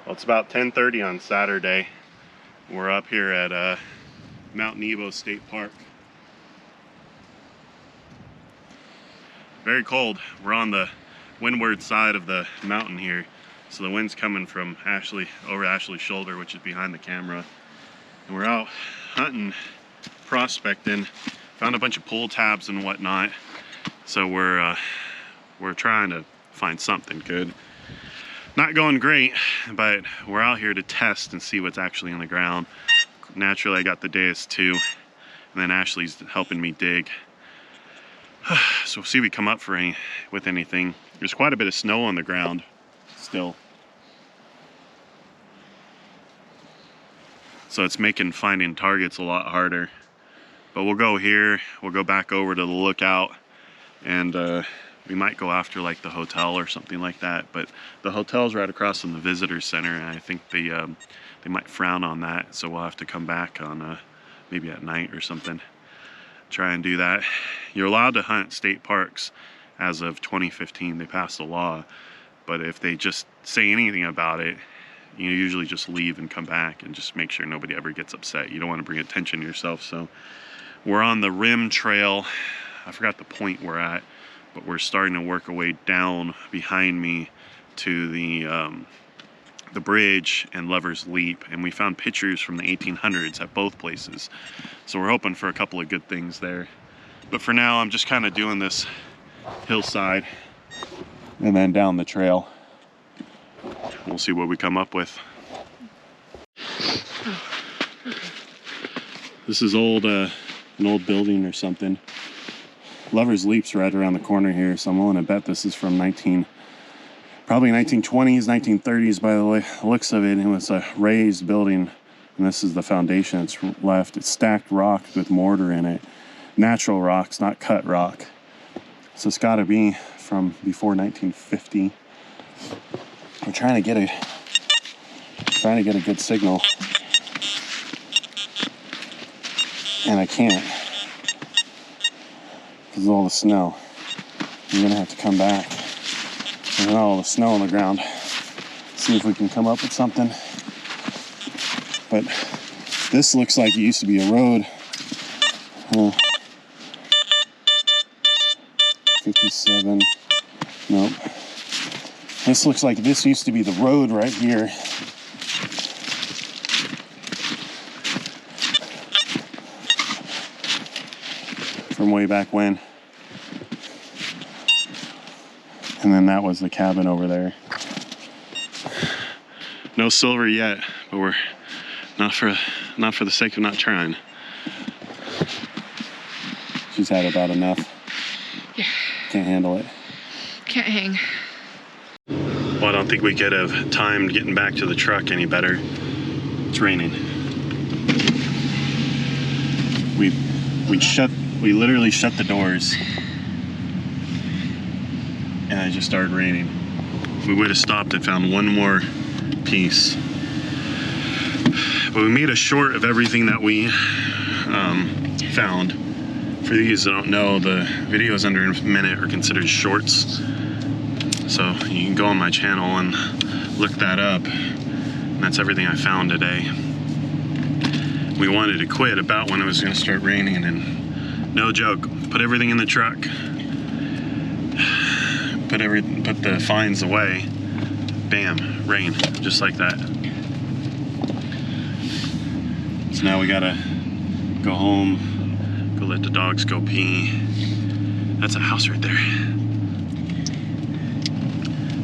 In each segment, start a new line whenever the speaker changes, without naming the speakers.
Well, it's about 10:30 on Saturday. We're up here at Mount Nebo State Park. Very cold. We're on the windward side of the mountain here, so the wind's coming from over Ashley's shoulder, which is behind the camera. And we're out hunting, prospecting. Found a bunch of pull tabs and whatnot, so we're trying to find something good. Not going great, but we're out here to test and see what's actually on the ground. Naturally, I got the Deus too, and then Ashley's helping me dig. So we'll see if we come up with anything. There's quite a bit of snow on the ground still, so it's making finding targets a lot harder. But we'll go here, we'll go back over to the lookout, and we might go after like the hotel or something like that. But the hotel's right across from the visitor center, and I think they might frown on that, so we'll have to come back on maybe at night or something. Try and do that. You're allowed to hunt state parks as of 2015. They passed a law, but if they just say anything about it, you usually just leave and come back and just make sure nobody ever gets upset. You don't want to bring attention to yourself. So we're on the rim trail. I forgot the point we're at, but we're starting to work our way down behind me to the bridge and Lover's Leap, and we found pictures from the 1800s at both places, so we're hoping for a couple of good things there. But for now, I'm just kind of doing this hillside and then down the trail. We'll see what we come up with. This is an old building or something. Lover's Leap's right around the corner here, so I'm willing to bet this is from probably 1920s, 1930s by the looks of it. It was a raised building, and this is the foundation that's left. It's stacked rock with mortar in it. Natural rocks, not cut rock. So it's got to be from before 1950. I'm trying to get a good signal, and I can't because of all the snow. I'm gonna have to come back and all the snow on the ground, see if we can come up with something. But this looks like it used to be a road. 57. Nope. This looks like this used to be the road right here. From way back when. And then that was the cabin over there. No silver yet, but we're not for the sake of not trying. She's had about enough.
Yeah.
Can't handle it.
Can't hang.
Well, I don't think we could have timed getting back to the truck any better. It's raining. We literally shut the doors, and it just started raining. We would have stopped and found one more piece, but we made a short of everything that we found. For these that don't know, the videos under a minute are considered shorts, so you can go on my channel and look that up. And that's everything I found today. We wanted to quit about when it was going to start raining, and no joke, put everything in the truck, put the finds away, bam, rain, just like that. So now we gotta go home, go let the dogs go pee. That's a house right there.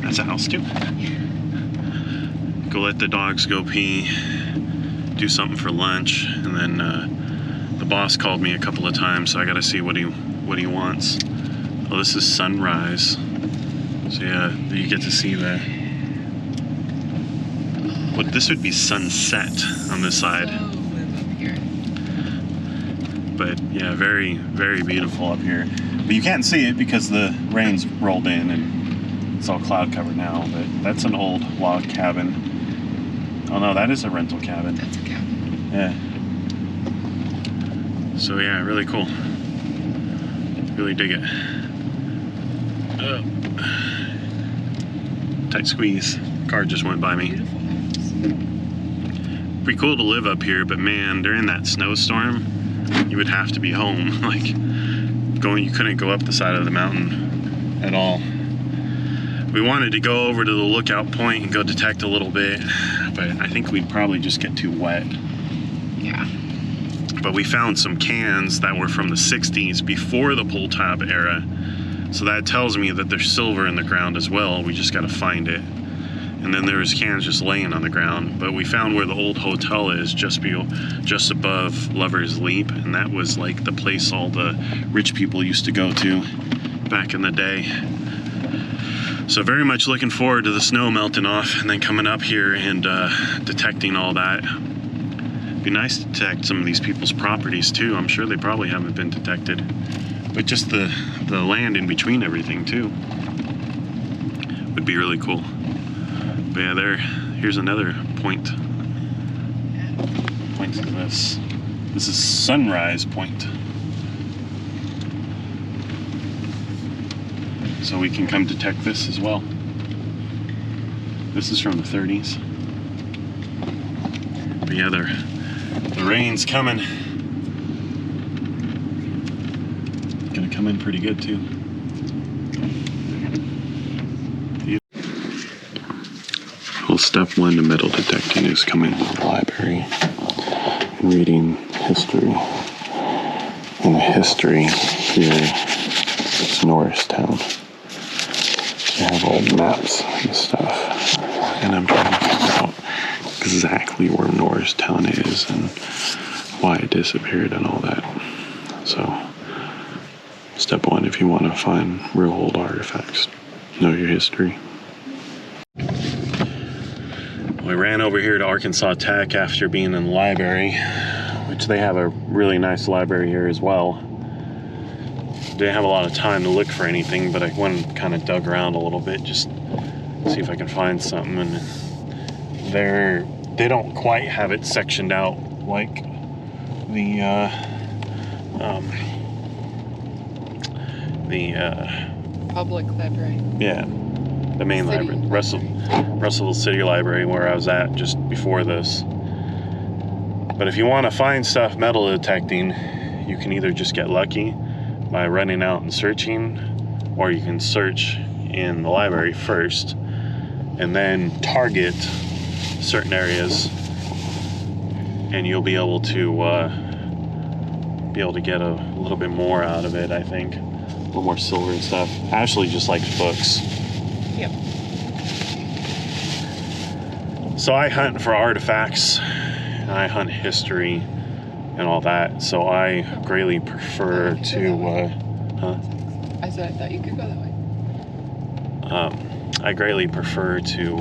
That's a house too. Go let the dogs go pee, do something for lunch, and then the boss called me a couple of times, so I gotta see what he wants. Oh, this is sunrise. So yeah, you get to see this would be sunset on this side. But yeah, very, very beautiful up here. But you can't see it because the rain's rolled in and it's all cloud covered now. But that's an old log cabin. Oh no, that is a rental cabin.
That's a cabin.
Yeah. So yeah, really cool. Really dig it. Tight squeeze. Car just went by me.
Beautiful.
Pretty cool to live up here, but man, during that snowstorm, you would have to be home. Like, you couldn't go up the side of the mountain at all. We wanted to go over to the lookout point and go detect a little bit, but I think we'd probably just get too wet.
Yeah.
But we found some cans that were from the 60s before the pull tab era. So that tells me that there's silver in the ground as well. We just gotta find it. And then there was cans just laying on the ground. But we found where the old hotel is, just above Lover's Leap. And that was like the place all the rich people used to go to back in the day. So very much looking forward to the snow melting off and then coming up here and detecting all that. It'd be nice to detect some of these people's properties too. I'm sure they probably haven't been detected. But just the land in between everything too would be really cool. But yeah, here's another point. Point to this. This is Sunrise Point. So we can come detect this as well. This is from the 30s. But yeah, the rain's coming. Gonna come in pretty good too. Well, step one to metal detecting is coming to the library and reading history. And the history here, it's Norristown. They have old maps and stuff. And I'm trying to figure out exactly where Norristown is and why it disappeared and all that. So, step one, if you want to find real old artifacts, know your history. We ran over here to Arkansas Tech after being in the library, which they have a really nice library here as well. Didn't have a lot of time to look for anything, but I went and kind of dug around a little bit, just see if I can find something. And they don't quite have it sectioned out like the
Public library.
Yeah, the main
City
library, Russellville City Library, where I was at just before this. But if you want to find stuff metal detecting, you can either just get lucky by running out and searching, or you can search in the library first and then target certain areas, and you'll be able to get a little bit more out of it, I think. A little more silver and stuff. Ashley just likes books.
Yep.
So I hunt for artifacts, and I hunt history and all that. So I greatly prefer to,
I said I thought you could go that way.
I greatly prefer to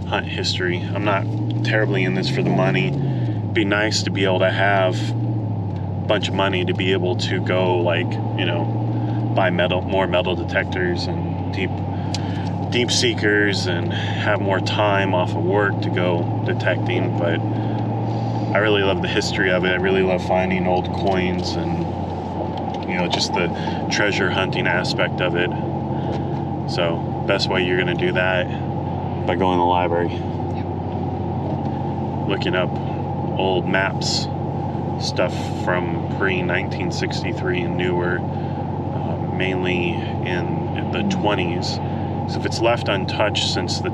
hunt history. I'm not terribly in this for the money. It'd be nice to be able to have a bunch of money to be able to go, like, you know, buy more metal detectors and deep seekers and have more time off of work to go detecting. But I really love the history of it. I really love finding old coins and, you know, just the treasure hunting aspect of it. So best way you're gonna do that by going to the library.
Yep.
Looking up old maps, stuff from pre-1963 and newer, mainly in the 20s. So if it's left untouched since the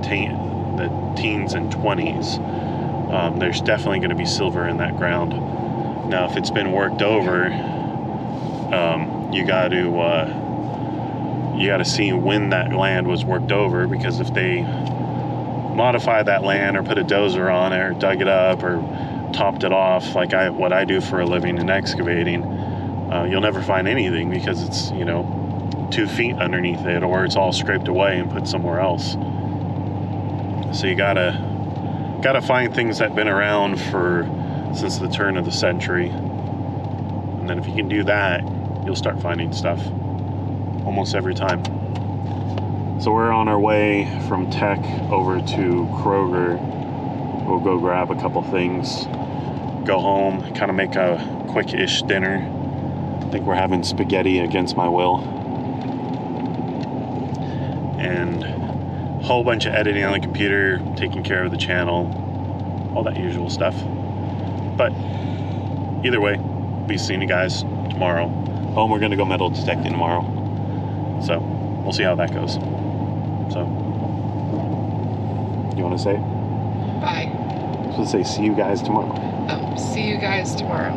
teens and 20s, there's definitely going to be silver in that ground. Now, if it's been worked over, you got to see when that land was worked over, because if they modified that land or put a dozer on it or dug it up or topped it off, like what I do for a living in excavating, you'll never find anything, because it's, you know, 2 feet underneath it, or it's all scraped away and put somewhere else. So you gotta find things that have been around since the turn of the century, and then if you can do that, you'll start finding stuff almost every time. So we're on our way from Tech over to Kroger. We'll go grab a couple things, go home, kind of make a quick-ish dinner. I think we're having spaghetti against my will, and a whole bunch of editing on the computer, taking care of the channel, all that usual stuff. But either way, be seeing you guys tomorrow. Oh, and we're gonna go metal detecting tomorrow. So we'll see how that goes. So, you want to say it?
Bye.
I was gonna say see you guys tomorrow.
See you guys tomorrow.